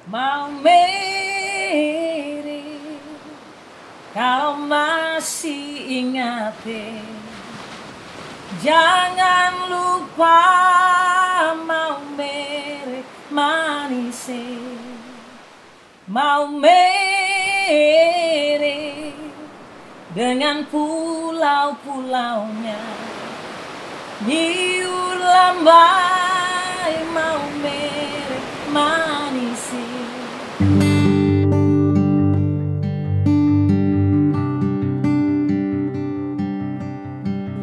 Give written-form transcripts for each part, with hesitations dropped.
Mau Mary, kalau masih ingat jangan lupa Mau Mary manis. Mau Mary dengan pulau-pulaunya, Niu lambai Mau Mary manis.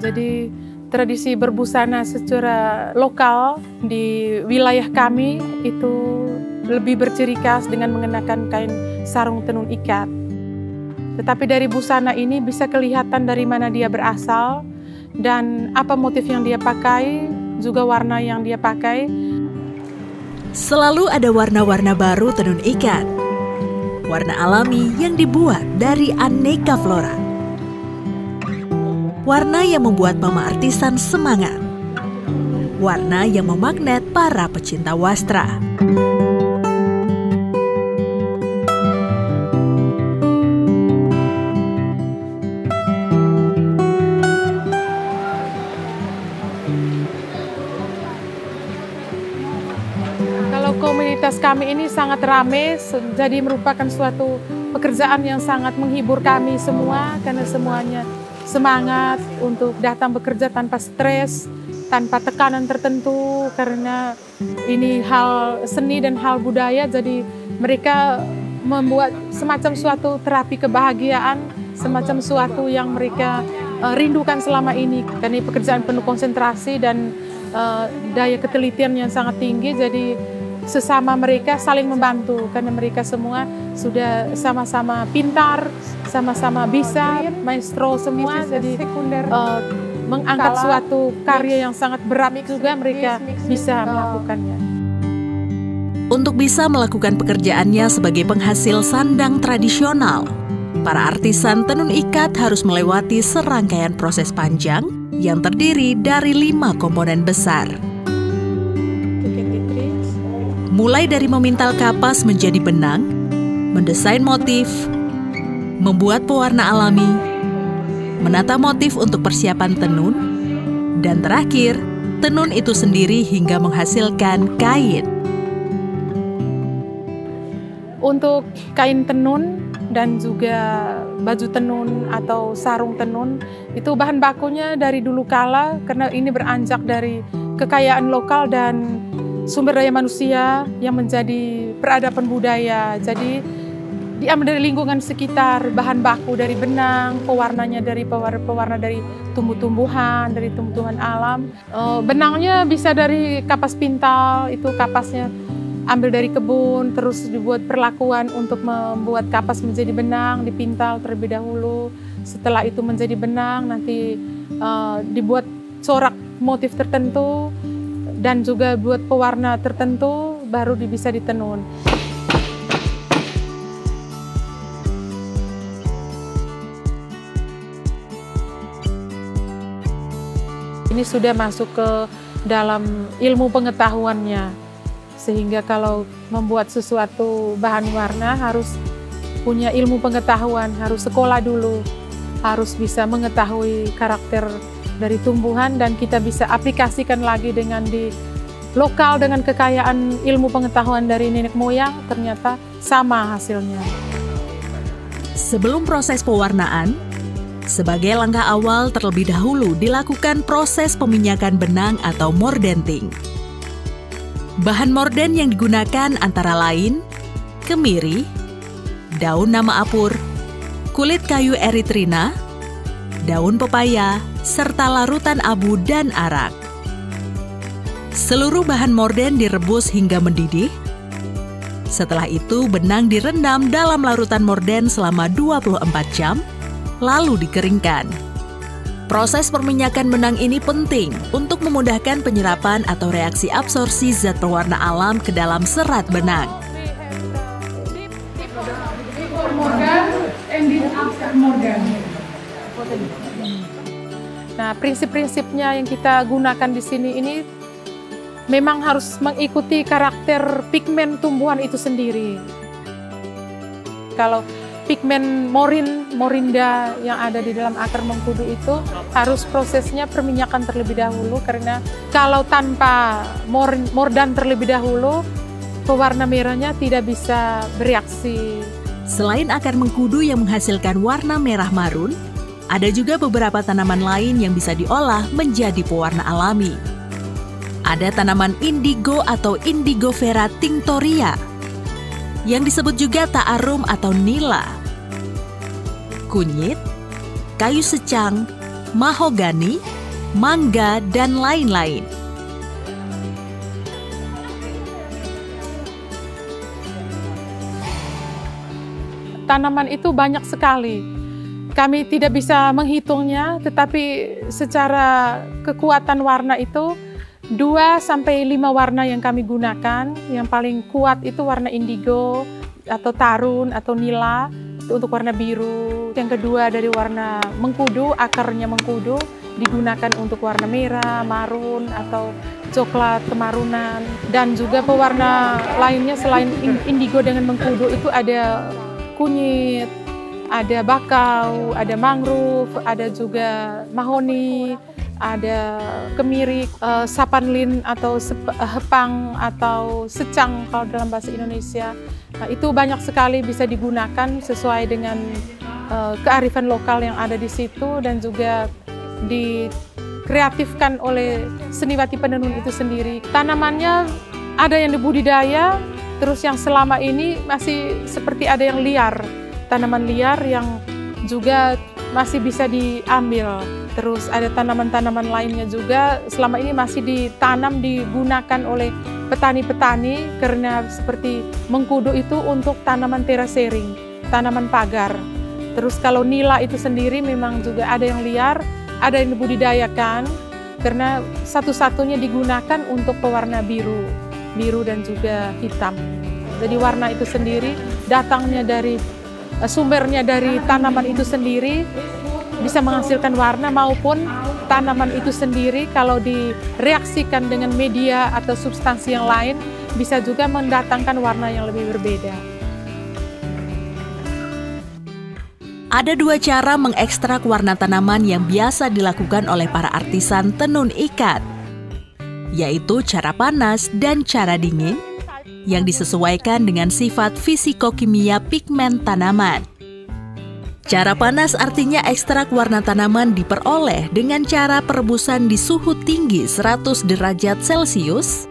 Jadi tradisi berbusana secara lokal di wilayah kami itu lebih berciri khas dengan mengenakan kain sarung tenun ikat. Tetapi dari busana ini bisa kelihatan dari mana dia berasal dan apa motif yang dia pakai, juga warna yang dia pakai. Selalu ada warna-warna baru tenun ikat. Warna alami yang dibuat dari aneka flora. Warna yang membuat mama artisan semangat. Warna yang memagnet para pecinta wastra. Kalau komunitas kami ini sangat ramai, jadi merupakan suatu pekerjaan yang sangat menghibur kami semua, karena semuanya semangat untuk datang bekerja tanpa stres, tanpa tekanan tertentu, karena ini hal seni dan hal budaya, jadi mereka membuat semacam suatu terapi kebahagiaan, semacam suatu yang mereka rindukan selama ini. Karena ini pekerjaan penuh konsentrasi dan daya ketelitian yang sangat tinggi, jadi sesama mereka saling membantu, karena mereka semua sudah sama-sama pintar, sama-sama bisa, maestro semua, jadi mengangkat suatu karya yang sangat berat juga mereka bisa melakukannya. Untuk bisa melakukan pekerjaannya sebagai penghasil sandang tradisional, para artisan tenun ikat harus melewati serangkaian proses panjang yang terdiri dari 5 komponen besar. Mulai dari memintal kapas menjadi benang, mendesain motif, membuat pewarna alami, menata motif untuk persiapan tenun, dan terakhir, tenun itu sendiri hingga menghasilkan kain. Untuk kain tenun dan juga baju tenun atau sarung tenun, itu bahan bakunya dari dulu kala, karena ini beranjak dari kekayaan lokal dan sumber daya manusia yang menjadi peradaban budaya. Jadi diambil dari lingkungan sekitar, bahan baku dari benang, pewarnanya dari pewarna dari tumbuh-tumbuhan, dari tumbuhan alam. Benangnya bisa dari kapas pintal, itu kapasnya ambil dari kebun, terus dibuat perlakuan untuk membuat kapas menjadi benang, dipintal terlebih dahulu. Setelah itu menjadi benang, nanti dibuat corak motif tertentu, dan juga buat pewarna tertentu, baru bisa ditenun. Ini sudah masuk ke dalam ilmu pengetahuannya, sehingga kalau membuat sesuatu bahan warna harus punya ilmu pengetahuan, harus sekolah dulu, harus bisa mengetahui karakter dari tumbuhan, dan kita bisa aplikasikan lagi dengan di lokal dengan kekayaan ilmu pengetahuan dari nenek moyang, ternyata sama hasilnya. Sebelum proses pewarnaan, sebagai langkah awal terlebih dahulu dilakukan proses peminyakan benang atau mordenting. Bahan morden yang digunakan antara lain kemiri, daun nama apur, kulit kayu eritrina, daun pepaya, serta larutan abu dan arak. Seluruh bahan morden direbus hingga mendidih. Setelah itu benang direndam dalam larutan morden selama 24 jam, lalu dikeringkan. Proses perminyakan benang ini penting untuk memudahkan penyerapan atau reaksi absorpsi zat pewarna alam ke dalam serat benang. Nah, prinsip-prinsipnya yang kita gunakan di sini ini memang harus mengikuti karakter pigmen tumbuhan itu sendiri. Kalau pigmen morinda yang ada di dalam akar mengkudu itu harus prosesnya perminyakan terlebih dahulu, karena kalau tanpa mordan terlebih dahulu, pewarna merahnya tidak bisa bereaksi. Selain akar mengkudu yang menghasilkan warna merah marun, ada juga beberapa tanaman lain yang bisa diolah menjadi pewarna alami. Ada tanaman indigo atau Indigofera tinctoria, yang disebut juga ta'arum atau nila, kunyit, kayu secang, mahogani, mangga, dan lain-lain. Tanaman itu banyak sekali. Kami tidak bisa menghitungnya, tetapi secara kekuatan warna itu 2-5 warna yang kami gunakan. Yang paling kuat itu warna indigo atau tarun atau nila, itu untuk warna biru. Yang kedua dari warna mengkudu, akarnya mengkudu digunakan untuk warna merah, marun atau coklat kemarunan. Dan juga pewarna lainnya selain indigo dengan mengkudu itu ada kunyit, ada bakau, ada mangrove, ada juga mahoni, ada kemirik, sapanlin atau hepang atau secang kalau dalam bahasa Indonesia. Nah, itu banyak sekali bisa digunakan sesuai dengan kearifan lokal yang ada di situ, dan juga dikreatifkan oleh seniwati penenun itu sendiri. Tanamannya ada yang dibudidaya, terus yang selama ini masih seperti ada yang liar, tanaman liar yang juga masih bisa diambil. Terus ada tanaman-tanaman lainnya juga selama ini masih ditanam, digunakan oleh petani-petani, karena seperti mengkudu itu untuk tanaman terasering, tanaman pagar. Terus kalau nila itu sendiri memang juga ada yang liar, ada yang dibudidayakan, karena satu-satunya digunakan untuk pewarna biru dan juga hitam. Jadi warna itu sendiri datangnya dari sumbernya dari tanaman itu sendiri, bisa menghasilkan warna, maupun tanaman itu sendiri kalau direaksikan dengan media atau substansi yang lain bisa juga mendatangkan warna yang lebih berbeda. Ada 2 cara mengekstrak warna tanaman yang biasa dilakukan oleh para artisan tenun ikat, yaitu cara panas dan cara dingin, yang disesuaikan dengan sifat fisikokimia pigmen tanaman. Cara panas artinya ekstrak warna tanaman diperoleh dengan cara perebusan di suhu tinggi 100 derajat Celcius.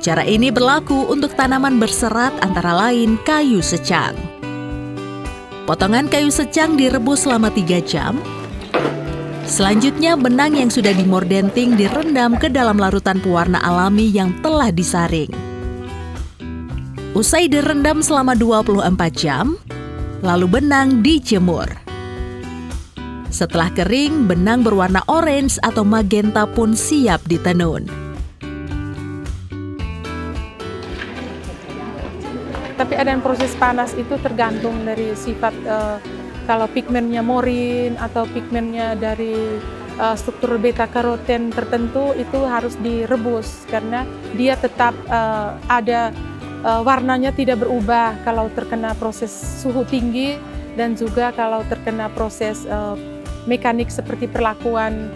Cara ini berlaku untuk tanaman berserat antara lain kayu secang. Potongan kayu secang direbus selama 3 jam. Selanjutnya benang yang sudah dimordenting direndam ke dalam larutan pewarna alami yang telah disaring. Usai direndam selama 24 jam, lalu benang dijemur. Setelah kering, benang berwarna orange atau magenta pun siap ditenun. Tapi ada yang proses panas itu tergantung dari sifat, kalau pigmennya morin atau pigmennya dari struktur beta karoten tertentu itu harus direbus, karena dia tetap ada warnanya tidak berubah kalau terkena proses suhu tinggi, dan juga kalau terkena proses mekanik seperti perlakuan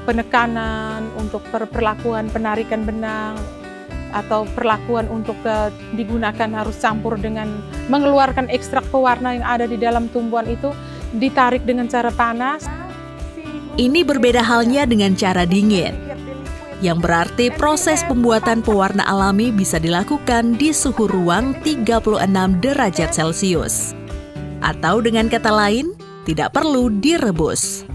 penekanan untuk perlakuan penarikan benang, atau perlakuan untuk digunakan harus campur dengan mengeluarkan ekstrak pewarna yang ada di dalam tumbuhan itu, ditarik dengan cara panas. Ini berbeda halnya dengan cara dingin, yang berarti proses pembuatan pewarna alami bisa dilakukan di suhu ruang 36 derajat Celcius. Atau dengan kata lain, tidak perlu direbus.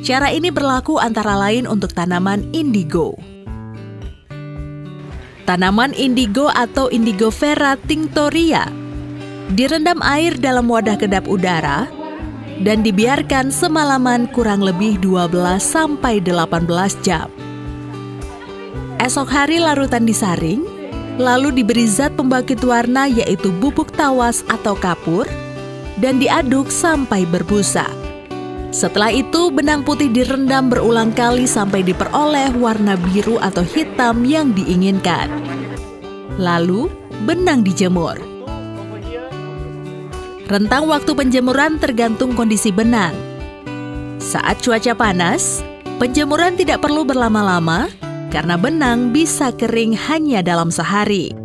Cara ini berlaku antara lain untuk tanaman indigo. Tanaman indigo atau Indigofera tinctoria direndam air dalam wadah kedap udara dan dibiarkan semalaman kurang lebih 12-18 jam. Esok hari larutan disaring, lalu diberi zat pembangkit warna yaitu bubuk tawas atau kapur, dan diaduk sampai berbusa. Setelah itu, benang putih direndam berulang kali sampai diperoleh warna biru atau hitam yang diinginkan. Lalu, benang dijemur. Rentang waktu penjemuran tergantung kondisi benang. Saat cuaca panas, penjemuran tidak perlu berlama-lama karena benang bisa kering hanya dalam sehari.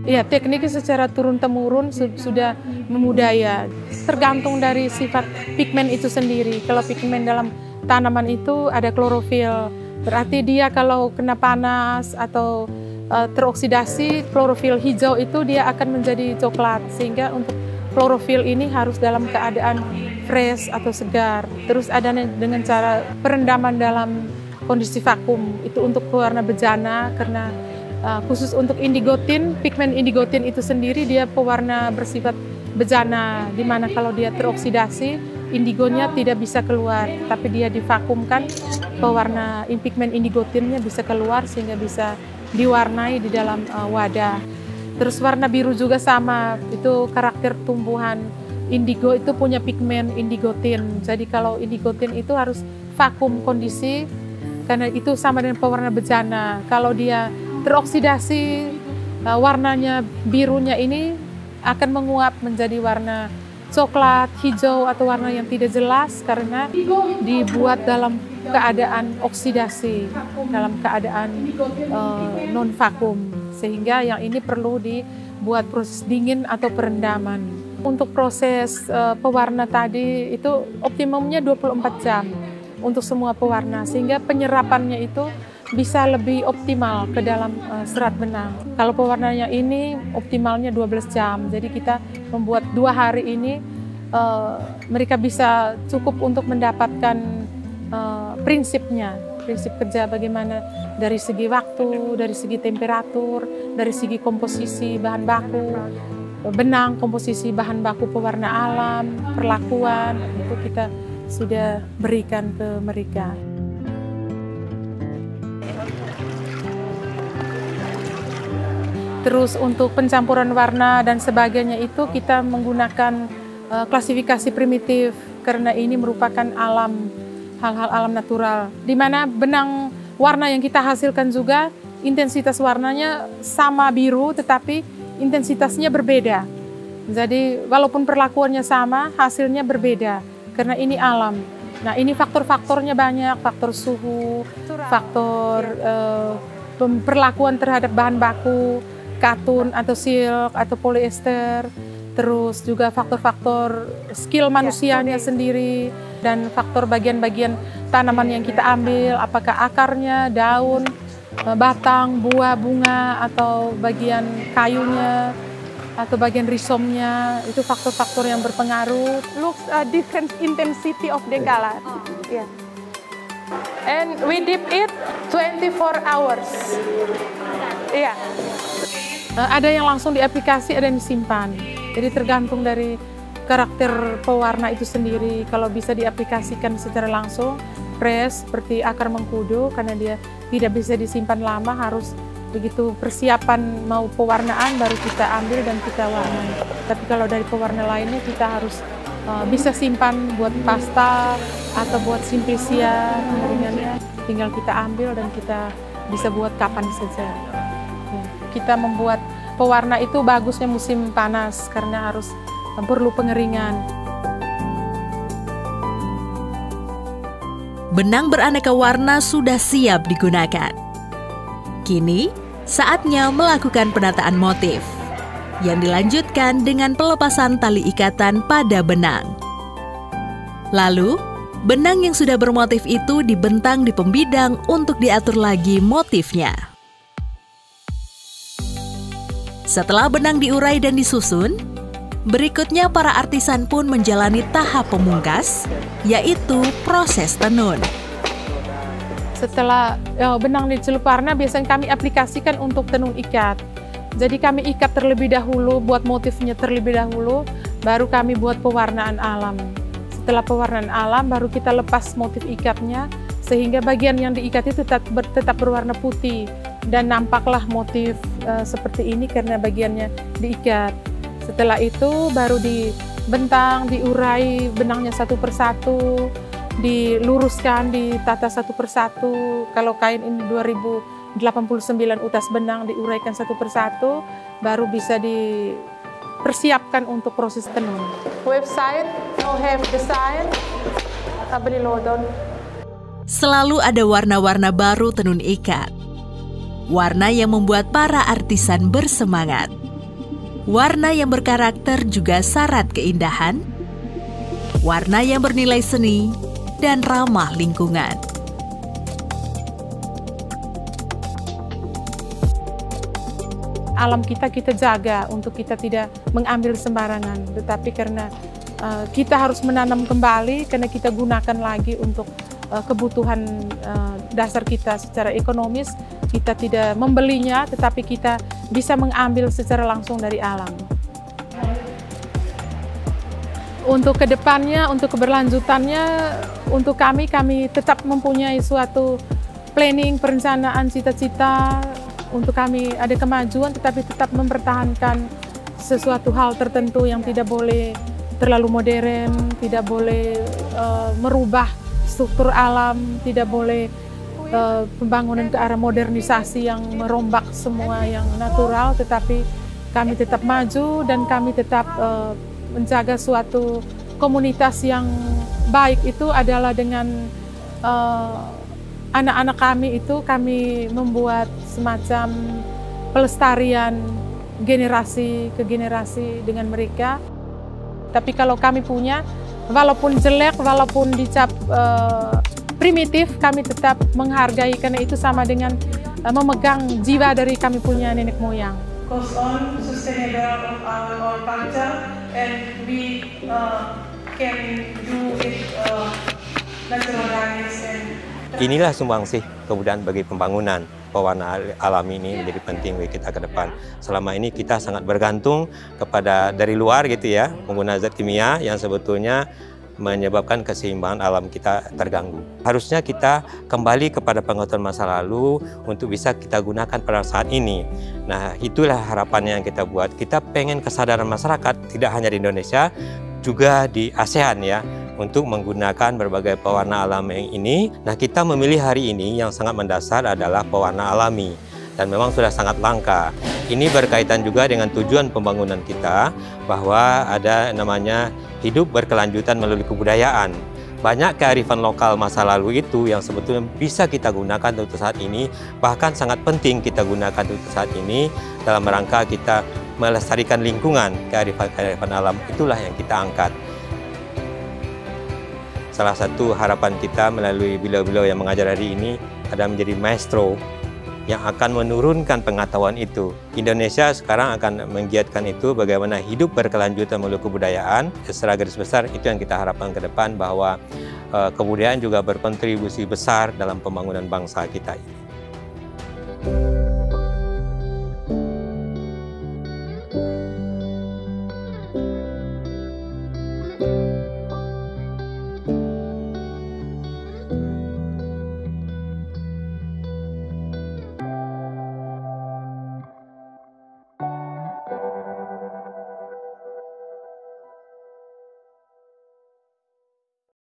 Ya, tekniknya secara turun-temurun sudah memudaya. Tergantung dari sifat pigmen itu sendiri. Kalau pigmen dalam tanaman itu ada klorofil, berarti dia kalau kena panas atau teroksidasi, klorofil hijau itu dia akan menjadi coklat. Sehingga untuk klorofil ini harus dalam keadaan fresh atau segar. Terus ada dengan cara perendaman dalam kondisi vakum. Itu untuk pewarna bejana karena khusus untuk indigotin, pigmen indigotin itu sendiri dia pewarna bersifat bejana, di mana kalau dia teroksidasi, indigonya tidak bisa keluar, tapi dia divakumkan, pewarna pigmen indigotinnya bisa keluar sehingga bisa diwarnai di dalam wadah. Terus warna biru juga sama, itu karakter tumbuhan indigo itu punya pigmen indigotin. Jadi kalau indigotin itu harus vakum kondisi, karena itu sama dengan pewarna bejana. Kalau dia teroksidasi, warnanya birunya ini akan menguap menjadi warna coklat, hijau atau warna yang tidak jelas karena dibuat dalam keadaan oksidasi, dalam keadaan non vakum, sehingga yang ini perlu dibuat proses dingin atau perendaman. Untuk proses pewarna tadi itu optimumnya 24 jam untuk semua pewarna, sehingga penyerapannya itu bisa lebih optimal ke dalam serat benang. Kalau pewarnanya ini optimalnya 12 jam, jadi kita membuat 2 hari ini mereka bisa cukup untuk mendapatkan prinsipnya, prinsip kerja bagaimana dari segi waktu, dari segi temperatur, dari segi komposisi bahan baku, benang, komposisi bahan baku pewarna alam, perlakuan, itu kita sudah berikan ke mereka. Terus untuk pencampuran warna dan sebagainya itu kita menggunakan klasifikasi primitif karena ini merupakan alam, hal-hal alam natural. Di mana benang warna yang kita hasilkan juga intensitas warnanya sama biru tetapi intensitasnya berbeda. Jadi walaupun perlakuannya sama, hasilnya berbeda karena ini alam. Nah ini faktor-faktornya banyak, faktor suhu, faktor perlakuan terhadap bahan baku, katun atau silk atau polyester, terus juga faktor-faktor skill manusianya sendiri dan faktor bagian-bagian tanaman yang kita ambil, apakah akarnya, daun, batang, buah, bunga, atau bagian kayunya, atau bagian rhizomnya, itu faktor-faktor yang berpengaruh. Looks different intensity of the color. Yeah. And we dip it 24 hours. Iya. Ada yang langsung diaplikasi, ada yang disimpan. Jadi tergantung dari karakter pewarna itu sendiri. Kalau bisa diaplikasikan secara langsung, fresh seperti akar mengkudu, karena dia tidak bisa disimpan lama, harus begitu persiapan mau pewarnaan baru kita ambil dan kita warnai. Tapi kalau dari pewarna lainnya kita harus bisa simpan buat pasta atau buat simplicia ringannya, tinggal kita ambil dan kita bisa buat kapan saja. Kita membuat pewarna itu bagusnya musim panas karena harus perlu pengeringan. Benang beraneka warna sudah siap digunakan. Kini, saatnya melakukan penataan motif yang dilanjutkan dengan pelepasan tali ikatan pada benang. Lalu, benang yang sudah bermotif itu dibentang di pembidang untuk diatur lagi motifnya. Setelah benang diurai dan disusun, berikutnya para artisan pun menjalani tahap pemungkas, yaitu proses tenun. Setelah benang dicelup warna, biasanya kami aplikasikan untuk tenun ikat. Jadi kami ikat terlebih dahulu, buat motifnya terlebih dahulu, baru kami buat pewarnaan alam. Setelah pewarnaan alam, baru kita lepas motif ikatnya, sehingga bagian yang diikat itu tetap berwarna putih. Dan nampaklah motif seperti ini karena bagiannya diikat. Setelah itu baru bentang, diurai benangnya satu persatu, diluruskan, ditata satu persatu. Kalau kain ini 2089 utas benang diuraikan satu persatu, baru bisa dipersiapkan untuk proses tenun. Website, no have design, beli lodon. Selalu ada warna-warna baru tenun ikat. Warna yang membuat para artisan bersemangat. Warna yang berkarakter juga syarat keindahan. Warna yang bernilai seni dan ramah lingkungan. Alam kita jaga untuk kita tidak mengambil sembarangan, tetapi karena kita harus menanam kembali, karena kita gunakan lagi untuk kebutuhan dasar kita secara ekonomis. Kita tidak membelinya, tetapi kita bisa mengambil secara langsung dari alam. Untuk kedepannya, untuk keberlanjutannya, untuk kami tetap mempunyai suatu planning, perencanaan, cita-cita. Untuk kami ada kemajuan, tetapi tetap mempertahankan sesuatu hal tertentu yang tidak boleh terlalu modern, tidak boleh merubah struktur alam, tidak boleh pembangunan ke arah modernisasi yang merombak semua yang natural, tetapi kami tetap maju dan kami tetap menjaga suatu komunitas yang baik. Itu adalah dengan anak-anak kami itu kami membuat semacam pelestarian generasi ke generasi dengan mereka. Tapi kalau kami punya, walaupun jelek, walaupun dicap primitif, kami tetap menghargai, karena itu sama dengan memegang jiwa dari kami punya nenek moyang. Goes on sustainable of our culture and we can do it naturalized and inilah sumbangsih kebudayaan bagi pembangunan pewarna alami ini menjadi penting bagi kita ke depan. Selama ini kita sangat bergantung kepada dari luar gitu ya, menggunakan zat kimia yang sebetulnya menyebabkan keseimbangan alam kita terganggu. Harusnya kita kembali kepada pengetahuan masa lalu untuk bisa kita gunakan pada saat ini. Nah, itulah harapannya yang kita buat. Kita pengen kesadaran masyarakat tidak hanya di Indonesia, juga di ASEAN ya, untuk menggunakan berbagai pewarna alami ini. Nah, kita memilih hari ini yang sangat mendasar adalah pewarna alami dan memang sudah sangat langka. Ini berkaitan juga dengan tujuan pembangunan kita, bahwa ada namanya hidup berkelanjutan melalui kebudayaan. Banyak kearifan lokal masa lalu itu yang sebetulnya bisa kita gunakan untuk saat ini, bahkan sangat penting kita gunakan untuk saat ini dalam rangka kita melestarikan lingkungan. Kearifan alam itulah yang kita angkat. Salah satu harapan kita melalui beliau-beliau yang mengajar hari ini adalah menjadi maestro yang akan menurunkan pengetahuan itu. Indonesia sekarang akan menggiatkan itu, bagaimana hidup berkelanjutan melalui kebudayaan. Secara garis besar itu yang kita harapkan ke depan, bahwa kebudayaan juga berkontribusi besar dalam pembangunan bangsa kita ini.